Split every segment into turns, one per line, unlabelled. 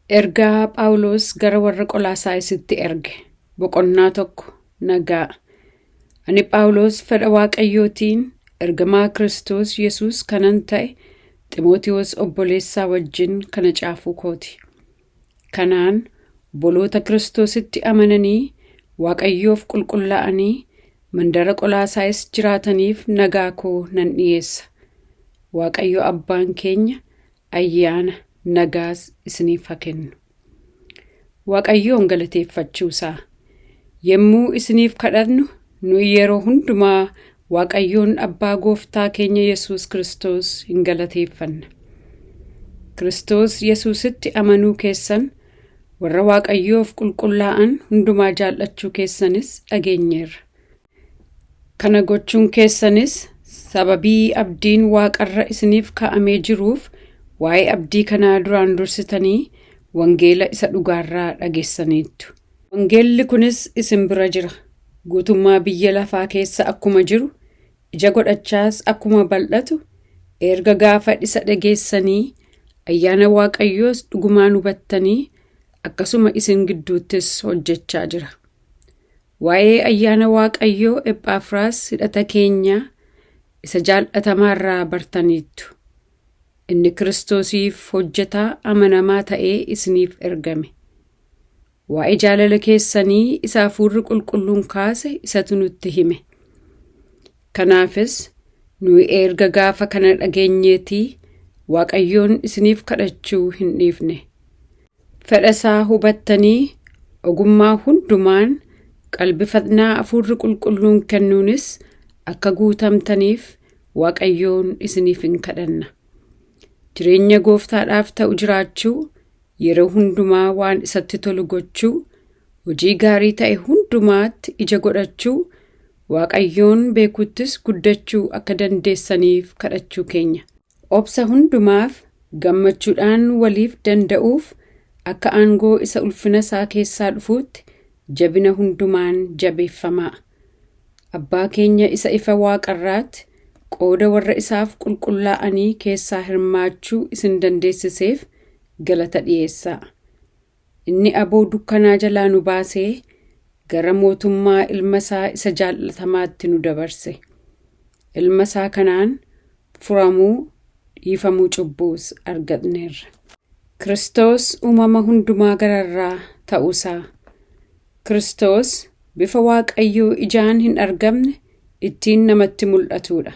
Ergaa Phaawulos gara warra Qolaasaayisitti erge. Boqonnaa 1. Nagaa. Ani Phaawulos fedha Waaqayyootiin ergamaa Kiristoos Yesuus kanan ta'e Ximootiyoos obboleessaa wajjin kana caafuu kooti. Kanaan obboloota Kiristoositti amananii Waaqayyoof qulqullaa'anii mandara Qolaasaayis jiraataniif nagaa koo nan dhiyeessa. Waaqayyo Abbaan keenya ayyaana nagaas isiniif haa kennu. Waaqayyoon galateeffachuusaa. Yemmuu isiniif kadhannu nu yeroo hundumaa Waaqayyoon Abbaa Gooftaa keenya Yesuus Kiristoos hin galateeffanna. Kiristoos Yesuusitti amanuu keessan warra Waaqayyoof qulqullaa'an hundumaa jaallachuu keessanis dhageenyeerra. Kana gochuun keessanis sababii abdiin Waaqarra isiniif kaa'amee jiruuf waa'ee abdii kanaa duraan dursitanii wangeela isa dhugaarraa dhageessaniittu. Wangeelli kunis isin bira jira. Guutummaa biyya lafaa keessa akkuma jiru, ija godhachaas akkuma bal'atu, erga gaafa isa dhageessanii ayyaana Waaqayyoos dhugumaan hubattanii akkasuma isin gidduuttis hojjechaa jira. Waa'ee ayyaana Waaqayyoo Ephaafiraas hidhata keenyaa isa jaallatamaarraa bartaniittu. Inni Kiristoosiif hojjetaa amanamaa ta'ee isiniif ergame. Waa'ee jaalala keessanii isa Hafuurri Qulqulluun kaase isatu nutti hime. Kanaafis nuyi erga gaafa kana dhageenyeetii Waaqayyoon isiniif kadhachuu hin dhiifne. Fedha isaa hubattanii ogummaa hundumaan qalbifannaa Hafuurri Qulqulluun kennuunis akka guutamtaniif Waaqayyoon isiniif hin kadhanna. Jireenya Gooftaadhaaf ta'u jiraachuu, yeroo hundumaa waan isatti tolu gochuu, hojii gaarii ta'e hundumaatti ija godhachuu, Waaqayyoon beekuttis guddachuu akka dandeessaniif kadhachuu keenya. Obsa hundumaaf gammachuudhaan waliif danda'uuf akka aangoo isa ulfina isaa keessaa dhufuutti jabina hundumaan jabeeffamaa. Abbaa keenya isa ifa Waaqarraatti qooda warra isaaf qulqullaa'anii keessaa hirmaachuu isin dandeessiseef galata dhiyeessaa. Inni aboo dukkanaa jalaa nu baasee gara mootummaa ilma isaa isa jaallatamaatti nu dabarse. Ilma isaa kanaan furamuu, dhiifamuu cubbuus arganneerra. Kiristoos uumama hundumaa gararraa ta'uusaa. Kiristoos bifa Waaqayyoo ijaan hin argamne ittiin namatti mul'atudha.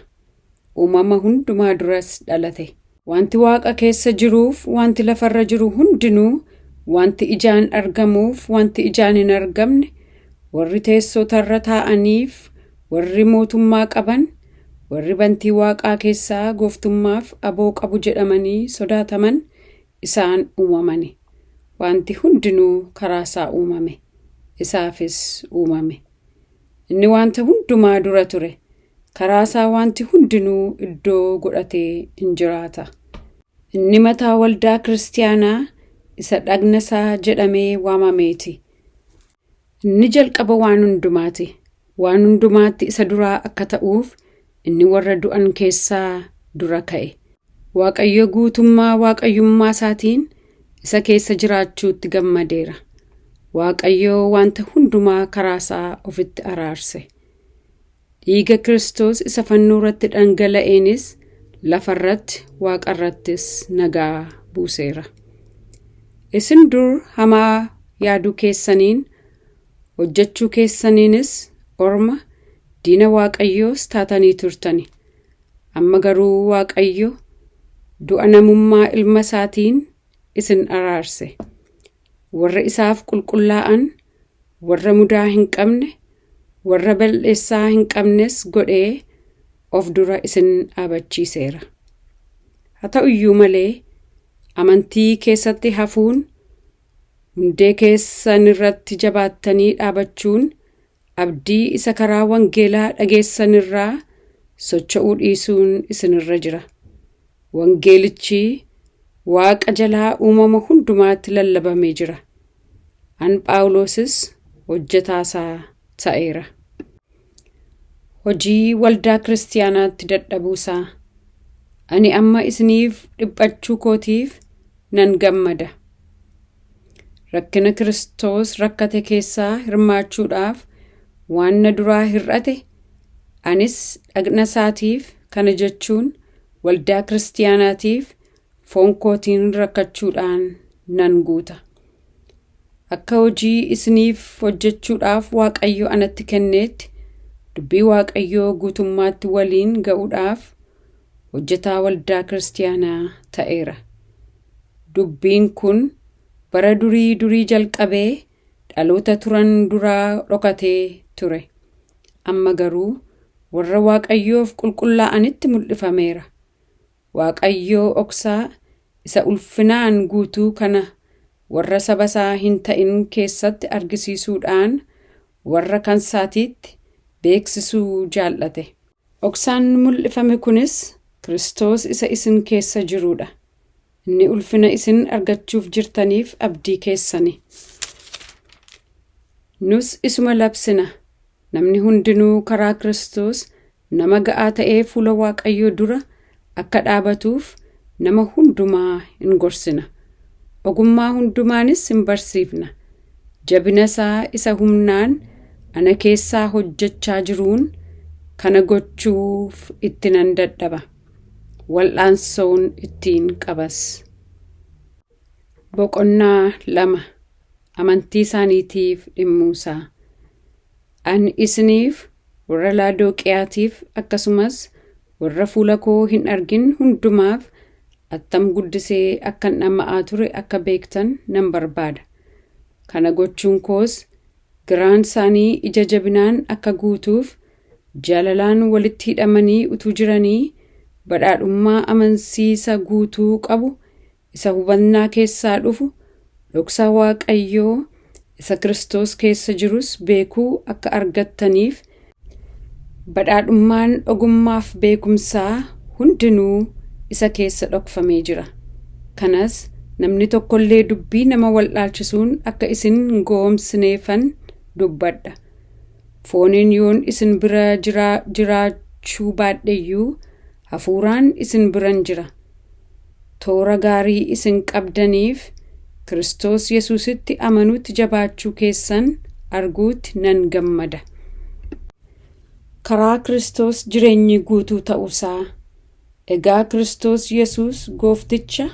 Uumama hundumaa duras dhalate. Wanti Waaqa keessa jiruuf wanti lafarra jiru hundinuu, wanti ijaan argamuuf wanti ijaan hin argamne, warri teessotarra taa'aniif, warri mootummaa qaban, warri bantii Waaqaa keessaa gooftummaaf aboo qabu jedhamanii sodaataman isaan uumamani. Wanti hundinuu karaa isaa uumame. Isaafis uumame. Inni wanta hundumaa dura ture. Karaa isaa wanti hundinuu iddoo godhatee hin jiraata. Inni mataa waldaa kiristaanaa isa dhagna isaa jedhamee waamameeti. Inni jalqaba waan hundumaati. Waan hundumaatti isa duraa akka ta'uuf inni warra du'an keessaa dura ka'e. Waaqayyo guutummaa waaqayyummaa isaatiin isa keessa jiraachuutti gammadeera. Waaqayyo wanta hundumaa karaa isaa ofitti araarse. Dhiiga Kiristoos isa fannoo irratti dhangala'eenis lafarratti Waaqarrattis nagaa buuseera. Isin dur hamaa yaaduu keessaniin, hojjechuu keessaniinis orma diina Waaqayyoos taatanii turtani. Amma garuu Waaqayyo du'a namummaa ilma isaatiin isin araarse. Warra isaaf qulqullaa'an, warra mudaa hin qabne, warra bal'eessaa hin qabnes godhee of dura isin dhaabachiiseera. Haa ta'u iyyuu malee amantii keessatti hafuun, hundee keessan irratti jabaattanii dhaabachuun, abdii isa karaa wangeelaa dhageessanirraa socho'uu dhiisuun isinirra jira. Wangeelichi Waaqa jalaa uumama hundumaatti lallabamee jira. An Phaawulosis hojjetaasaa ta'eera. Hojii waldaa kiristaanaatti dadhabuusaa. Ani amma isiniif dhiphachuu kootiif nan gammada. rakkina Kiristoos rakkate keessaa hirmaachuudhaaf waan na duraa hir'ate anis dhagna isaatiif kana jechuun waldaa kiristaanaatiif foon kootiin rakkachuudhaan nan guuta. Akka hojii isiniif hojjechuudhaaf Waaqayyo anatti kenneetti dubbii Waaqayyoo guutummaatti waliin ga'uudhaaf hojjetaa waldaa kiristaanaa ta'eera. Dubbiin kun bara durii jalqabee dhaloota turan duraa dhokatee ture. Amma garuu warra Waaqayyoof qulqullaa'anitti mul'ifameera. Waaqayyoo oksaa isa ulfinaan guutuu kana warra saba isaa hin ta'in keessatti argisiisuudhaan warra kansaatiitti beeksisuu jaallate. Oksaan mul'ifame kunis Kiristoos isa isin keessa jiruudha. Inni ulfina isin argachuuf jirtaniif abdii keessani. Nus isuma labsina. Namni hundinuu karaa Kiristoos nama ga'aa ta'ee fuula Waaqayyoo dura akka dhaabatuuf nama hundumaa hin gorsina. Ogummaa hundumaanis hin barsiifna. Jabina isaa isa humnaan ana keessaa hojjechaa jiruun kana gochuuf itti nan dadhaba. Wal'aansoon ittiin qabas. Boqonnaa 2. Amantii isaaniitiif dhimmuusaa. Ani isiniif warra Laadooqiyaatiif akkasumas warra fuula koo hin argin hundumaaf attam guddisee akkan dhama'aa ture akka beektan nan barbaada. Kana gochuun koos garaan isaanii ija jabinaan akka guutuuf jaalalaan walitti hidhamanii utuu jiranii badhaadhummaa amansiisa guutuu qabu isa hubannaa keessaa dhufu dhoksaa Waaqayyoo isa Kiristoos keessa jirus beekuu akka argattaniif badhaadhummaan ogummaaf beekumsaa hundinuu isa keessa dhokfamee jira. Kanas namni tokkollee dubbii nama wal'aalchisuun akka isin hin goomsineefan dubbadha. Fooniin yoon isin bira jiraachuu baadheyyuu hafuuraan isin biran jira. Toora gaarii isin qabdaniif Kiristoos Yesuusitti amanuutti jabaachuu keessan arguutti nan gammada. Karaa Kiristoos jireenyi guutuu ta'uusaa. Egaa Kiristoos Yesuus goofticha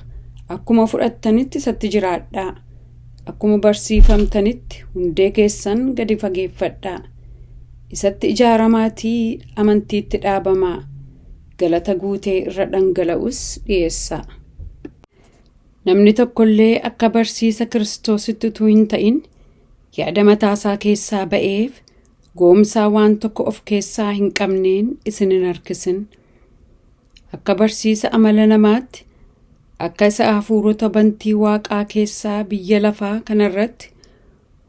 akkuma fudhattanitti isatti jiraadhaa. Akkuma barsiifamtanitti hundee keessan gadi fageeffadhaa. Isatti ijaaramaatii amantiitti dhaabamaa. Galata guutee irra dhangala'us dhiyeessaa. Namni tokkollee akka barsiisa Kiristoositti utuu hin ta'in yaada mataasaa keessaa ba'eef goomsaa waan tokko of keessaa hin qabneen isin hin harkisin. Akka barsiisa amala namaatti akka isa hafuurota bantii Waaqaa keessaa biyya lafaa kanarratti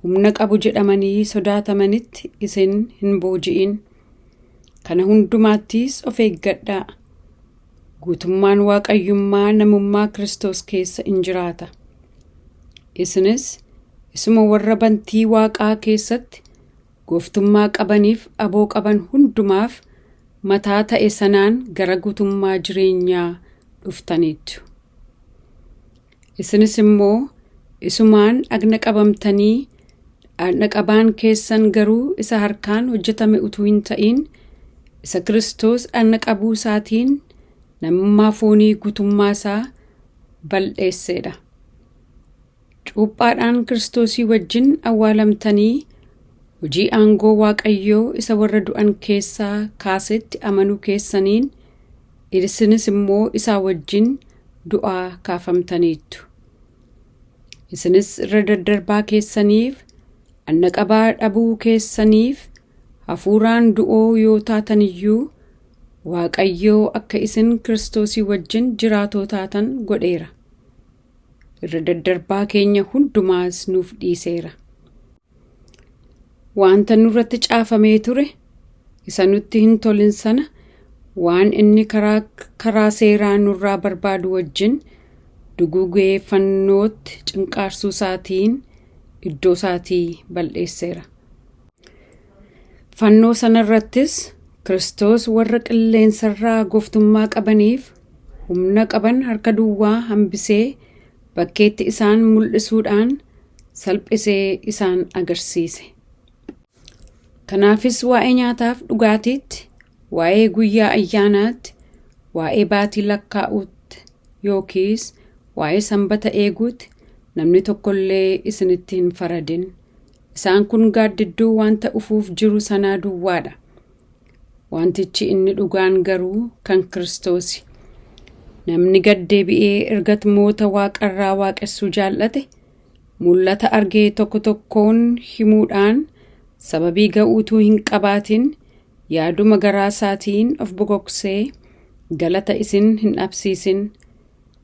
humna qabu jedhamanii sodaatamanitti isin hin booji'in. Kana hundumaattis of eeggadhaa. Guutummaan waaqayyummaa namummaa Kiristoos keessa in jiraata. Isinis isuma warra bantii Waaqaa keessatti gooftummaa qabaniif aboo qaban hundumaaf mataa ta'e sanaan gara guutummaa jireenyaa dhuftaniitu. Isinis immoo isumaan dhagna qabamtanii dhagna qabaan keessan garuu isa harkaan hojjetame utuu hin ta'in isa Kiristoos dhagna qabuu isaatiin namummaa foonii guutummaa isaa bal'eesseedha. Cuuphaadhaan Kiristoosii wajjin awwaalamtanii hojii aangoo Waaqayyoo isa warra du'an keessaa kaasetti amanuu keessaniin isinis immoo isaa wajjin du'aa kaafamtaniittu. Isinis irra daddarbaa keessaniif dhagna qabaa dhabuu keessaniif hafuuraan du'oo yoo taataniyyuu Waaqayyoo akka isin Kiristoosii wajjin jiraatoo taatan godheera. Irra daddarbaa keenya hundumaas nuuf dhiiseera. Wanta nurratti caafamee ture isa nutti hin tolin sana waan inni karaa seeraa nurraa barbaadu wajjin dugugee fannootti cinqaarsuu isaatiin iddoo isaatii bal'eesseera. Fannoo sanarrattis Kiristoos warra qilleensarraa gooftummaa qabaniif humna qaban harka duwwaa hambisee bakkeetti isaan mul'isuudhaan salphisee isaan agarsiise. Kanaafis waa'ee nyaataaf dhugaatiitti, waa'ee guyyaa ayyaanaatti, waa'ee baatii lakkaa'uutti yookiis waa'ee sanbata eeguutti namni tokkollee isinitti hin faradin. Isaan kun gaaddidduu wanta dhufuuf jiru sanaa duwwaadha. Wantichi inni dhugaan garuu kan Kiristoosi. Namni gad deebi'ee ergamoota Waaqarraa waaqessuu jaallate mul'ata argee tokko tokkoon himuudhaan sababii ga'uutuu hin qabaatin yaaduma garaa isaatiin of bogoksee galata isin hin dhabsiisin.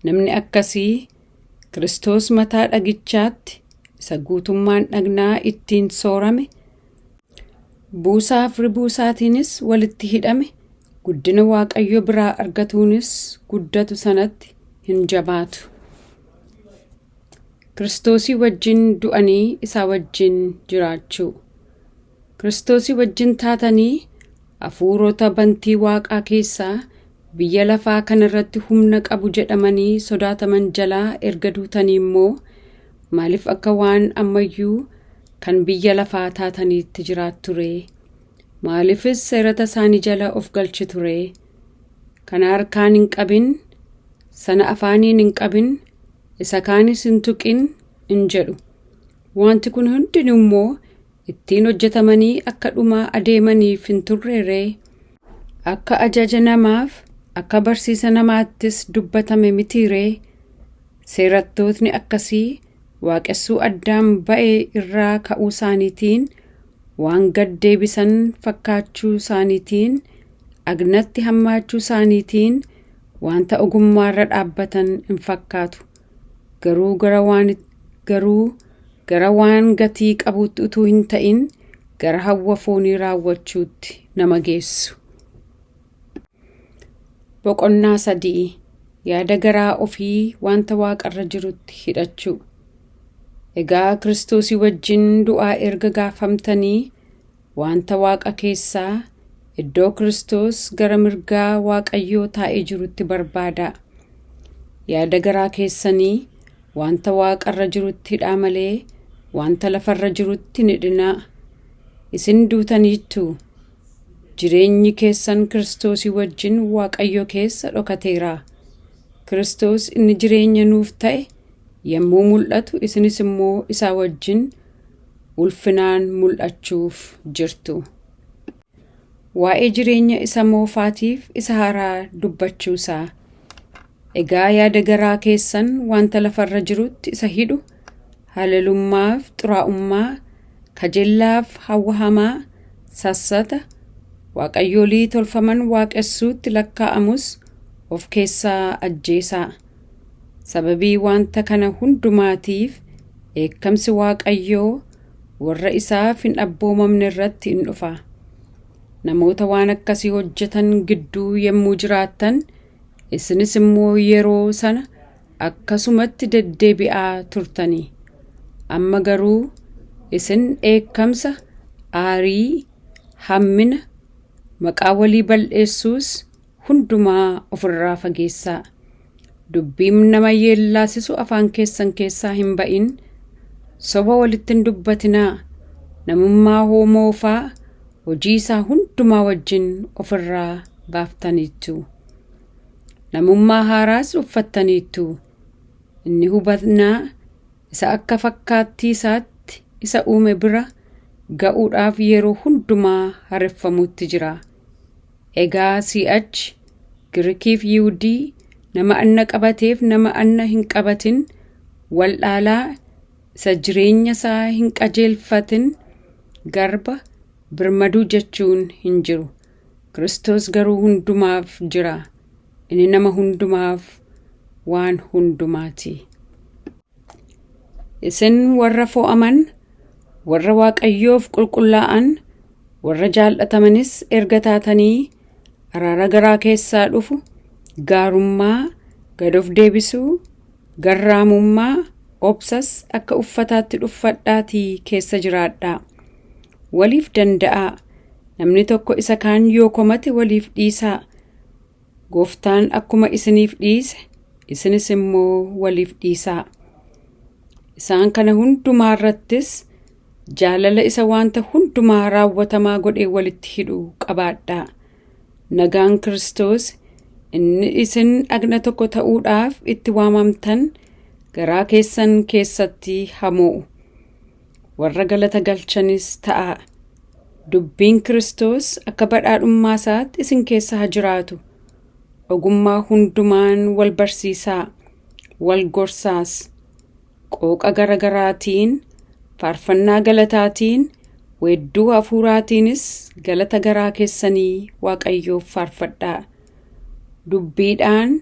Namni akkasii Kiristoos mataa dhagichaatti isa guutummaan dhagnaa ittiin soorame buusaaf ribuusaatiinis walitti hidhame guddina Waaqayyo biraa argatuunis guddatu sanatti hin jabaatu. Kiristoosii wajjin du'anii isaa wajjin jiraachuu. Kiristoosii wajjin taatanii hafuurota bantii Waaqaa keessaa biyya lafaa kanarratti humna qabu jedhamanii sodaataman jalaa erga duutanii immoo maaliif akka waan ammayyuu kan biyya lafaa taataniitti jiraattu ree? Maaliifis seerata isaanii jala of galchitu ree? Kana harkaan hin qabin, sana afaaniin hin qabin, isa kaanis hin tuqin hin jedhu. Wanti kun hundinuu immoo ittiin hojjetamanii akka dhumaa adeemaniif hin turre ree? Akka ajaja namaaf, akka barsiisa namaattis dubbatame miti ree? Seerattootni akkasii waaqessuu addaan ba'ee irraa ka'uu isaaniitiin waan gad deebisan fakkaachuu isaaniitiin agnatti hammaachuu isaaniitiin wanta ogummaarra dhaabbatan hin fakkaatu. Garuu gara waan gatii qabuutti utuu hin ta'in gara hawwa foonii raawwachuutti nama geessu. Boqonnaa 3. Yaada garaa ofii wanta Waaqarra jirutti hidhachuu. Egaa Kiristoosii wajjin du'aa erga gaafamtanii wanta Waaqa keessaa iddoo Kiristoos gara mirgaa Waaqayyoo taa'ee jirutti barbaadaa. Yaada garaa keessanii wanta Waaqarra jirutti hidhaa malee wanta lafarra jirutti hin hidhinaa. Isin duutaniittu. Jireenyi keessan Kiristoosii wajjin Waaqayyo keessa dhokateera. Kiristoos inni jireenya nuuf ta'e yommuu mul'atu isinis immoo isaa wajjin ulfinaan mul'achuuf jirtu. Waa'ee jireenya isa moofaatiif isa haaraa dubbachuusaa. Egaa yaada garaa keessan wanta lafarra jirutti isa hidhu hallelummaaf xuraa'ummaa, kajellaaf hawwa hamaa, sassata, waaqayyoolii tolfaman waaqessuutti lakkaa'amus of keessaa ajjeesaa. Sababii wanta kana hundumaatiif eekkamsi Waaqayyoo warra isaaf hin abboomamne irratti hin dhufa. Namoota waan akkasii hojjetan gidduu yommuu jiraattan isinis immoo yeroo sana akkasumatti deddeebi'aa turtanii. Amma garuu isin eekkamsa, aarii, hammina, maqaa walii bal'eessuus hundumaa ofirraa fageessaa. Dubbiin nama yeellaasisu afaan keessan keessaa hin ba'in. Soba walitti hin dubbatinaa. Namummaa hoomoofaa hojii isaa hundumaa wajjin ofirraa baaftaniittu. Namummaa haaraas uffattaniittu. Inni hubannaa isa akka fakkaattii isaatti isa uume bira ga'uudhaaf yeroo hundumaa hareffamuutti jira. Egaa si'achi Girikiif Yihuudii, nama anna qabateef nama anna hin qabatin, waldhaalaa isa jireenya isaa hin qajeelfatin, garba birmaduu jechuun hin jiru. Kiristoos garuu hundumaaf jira. Inni nama hundumaaf waan hundumaati. Isin warra fo'aman, warra Waaqayyoof qulqullaa'an, warra jaallatamanis erga taatanii araara garaa keessaa dhufu, gaarummaa, gad of deebisuu, garraamummaa, obsas akka uffataatti uffadhaatii keessa jiraadhaa. Waliif danda'aa. Namni tokko isa kaan yoo komate waliif dhiisaa. Gooftaan akkuma isiniif dhiise, isinis immoo waliif dhiisaa. Isaan kana hundumaa irrattis jaalala isa wanta hundumaa raawwatamaa godhee walitti hidhu qabaadhaa. Nagaan Kiristoos inni isin dhagna tokko ta'uudhaaf itti waamamtan garaa keessan keessatti hamoo. Warra galata galchanis ta'a. Dubbiin Kiristoos akka badhaadhummaa isaatti isin keessa haa jiraatu. Ogummaa hundumaan wal barsiisaa, wal gorsaas, qooqa garagaraatiin, faarfannaa galataatiin, weedduu hafuuraatiinis galata garaa keessanii Waaqayyoof faarfadhaa. Dubbiidhaan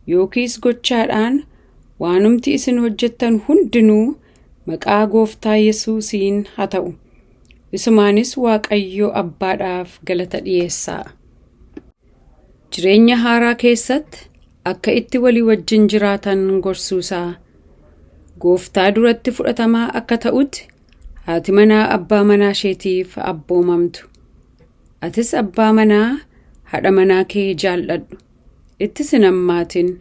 yookiis gochaadhaan waanumti isin hojjettan hundinuu maqaa Gooftaa Yesuusiin haa ta'u. Isumaanis Waaqayyo Abbaadhaaf galata dhiyeessaa. Jireenya haaraa keessatti akka itti walii wajjin jiraatan gorsuusaa. Gooftaa duratti fudhatamaa akka ta'utti haati manaa abbaa manaa isheetiif abboomamtu. Atis abbaa manaa haadha manaa kee jaalladhu. Itti sin hammaatin.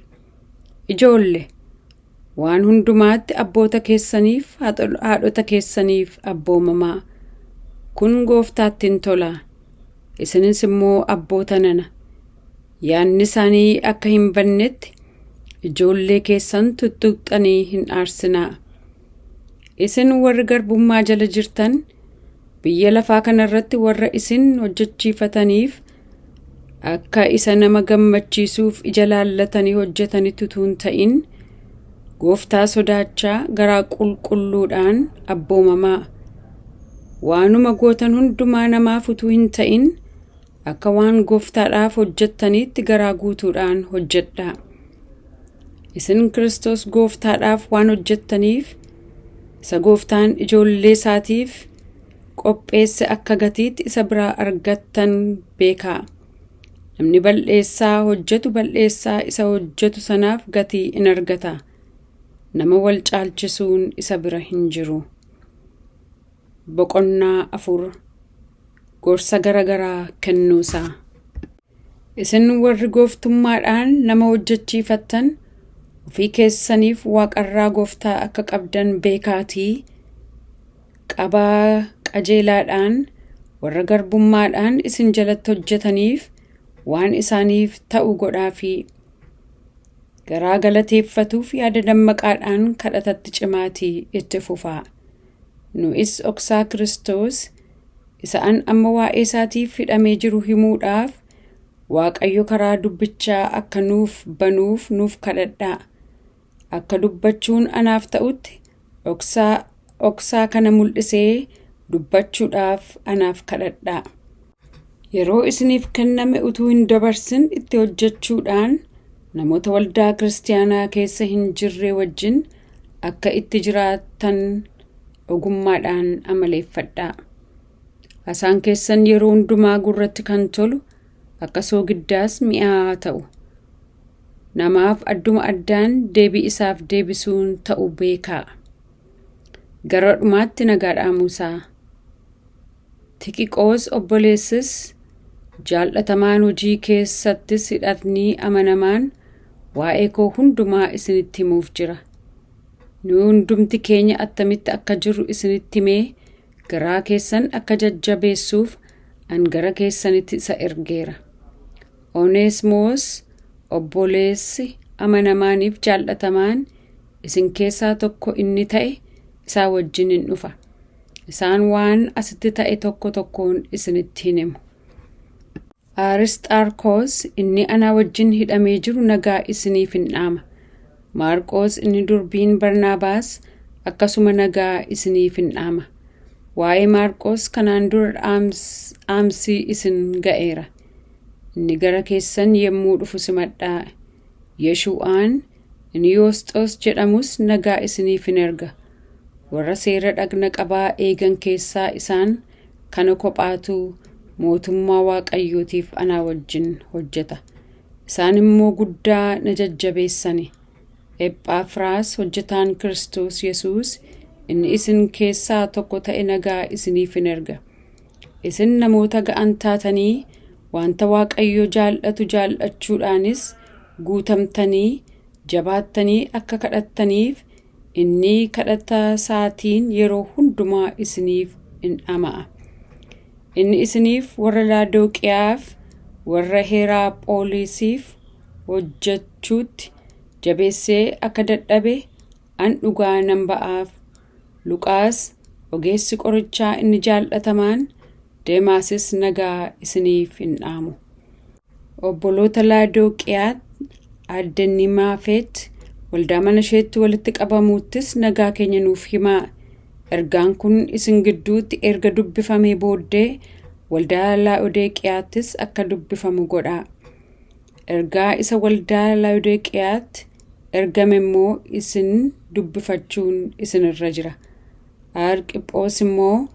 Ijoolle waan hundumaatti abboota keessaniif haadhota keessaniif abboomamaa. Kun Gooftaatti hin tola. Isinis immoo abboota nana. Yaanni isaanii akka hin bannetti ijoollee keessan tuttuqxanii hin aarsinaa. Isin warri garbummaa jala jirtan biyya lafaa kanarratti warra isin hojjechiifataniif akka isa nama gammachiisuuf ija laallatanii hojjetanitti utuu hin ta'in Gooftaa sodaachaa garaa qulqulluudhaan abboomamaa. Waanuma gootan hundumaa namaaf utuu hin ta'in akka waan Gooftaadhaaf hojjettaniitti garaa guutuudhaan hojjedhaa. Isin Kiristoos Gooftaadhaaf waan hojjettaniif isa Gooftaan ijoollee isaatiif qopheesse akka gatiitti isa biraa argattan beekaa. Namni bal'eessaa hojjetu bal'eessaa isa hojjetu sanaaf gatii in argata. Nama wal caalchisuun isa bira hin jiru. Boqonnaa 4 Gorsa garagaraa kennuusaa. Isin warri gooftummaadhaan nama hojjechiifattan ofii keessaniif waaqarraa Gooftaa akka qabdan beekaatii. Qabaa qajeelaadhaan warra garbummaadhaan isin jalatti hojjetaniif waan isaaniif ta'u godhaafi. Garaa galateeffatuuf yaada dammaqaadhaan kadhatatti cimaatii itti fufaa. Nu'is dhoksaa Kiristoos isa amma waa'ee isaatiif hidhamee jiru himuudhaaf Waaqayyo karaa dubbichaa akka nuuf banuuf nuuf kadhadhaa. Akka dubbachuun anaaf ta'utti dhoksaa kana mul'isee dubbachuudhaaf anaaf kadhadhaa. Yeroo isiniif kenname utuu hin dabarsin itti hojjechuudhaan namoota waldaa kiristaanaa keessa hin jirre wajjin akka itti jiraattan ogummaadhaan amaleeffadhaa. Haasaan keessan yeroo hundumaa gurratti kan tolu akka soogiddaas mi'aawaa ta'u. Namaaf adduma addaan deebii isaaf deebisuun ta'u beekaa. Gara dhumaatti nagaa dhaamuusaa. Tikiqoos obboleessis jaallatamaan hojii keessattis hidhatanii amanamaan waa'ee koo hundumaa isinitti himuuf jira. Nu hundumti keenya attamitti akka jirru isinitti himee garaa keessan akka jajjabeessuuf an gara keessanitti isa ergeera. Oneesimoos obboleessi amanamaaniif jaallatamaan isin keessaa tokko inni ta'e isaa wajjin hin dhufa. Isaan waan asitti ta'e tokko tokkoon isinitti hin himu. Arisxaarkoos inni ana wajjin hidhamee jiru nagaa isiniif hin dhaama. Maarqoos inni durbiin Barnaabaas akkasuma nagaa isiniif hin dhaama. Waa'ee Maarqoos kanaan dura dhaamsi isin ga'eera. Inni gara keessan yemmuu dhufu simadhaa. Yeshu'aan inni Yoosxoos jedhamus nagaa isiniif hin erga. Warra seera dhagna qabaa eegan keessaa isaan kana kophaatu mootummaa Waaqayyootiif anaa wajjin hojjeta. Isaan immoo guddaa na jajjabeessani. Ephaafraas hojjetaan Kiristoos Yesuus inni isin keessaa tokko ta'e nagaa isiniif hin erga. Isin namoota ga'an taatanii wanta Waaqayyo jaallatu jaallachuudhaanis guutamtanii jabaattanii akka kadhattaniif inni kadhataa isaatiin yeroo hundumaa isiniif in dhama'a. Inni isiniif warra Laodooqiyaaf warra Heraaphoolisiif hojjechuutti jabeessee akka dadhabe an dhugaa nan ba'aaf. Luqaas ogeessi qorichaa inni jaallatamaan, Deemaasis nagaa isiniif hin dhaamu. Obboloota Laodooqiyaa Addenimaafeet waldaa mana isheetti walitti qabamuuttis nagaa keenya nuuf himaa. Ergaan kun isin gidduutti erga dubbifamee booddee waldaa Laodooqiyaattis akka dubbifamu godhaa. Ergaa isa waldaa Laodooqiyaatti ergame immoo isin dubbifachuun isinirra jira. Arqiphoos immoo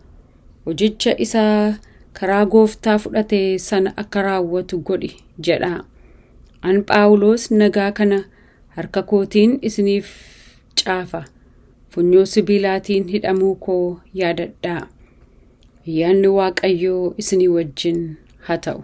hojicha isaa karaa Gooftaa fudhate sana akka raawwatu godhi jedhaa. An Phaawulos nagaa kana harka kootiin isiniif caafa. Funyoo sibiilaatiin hidhamuu koo yaadadhaa. Ayyaanni Waaqayyoo isinii wajjin haa ta'u.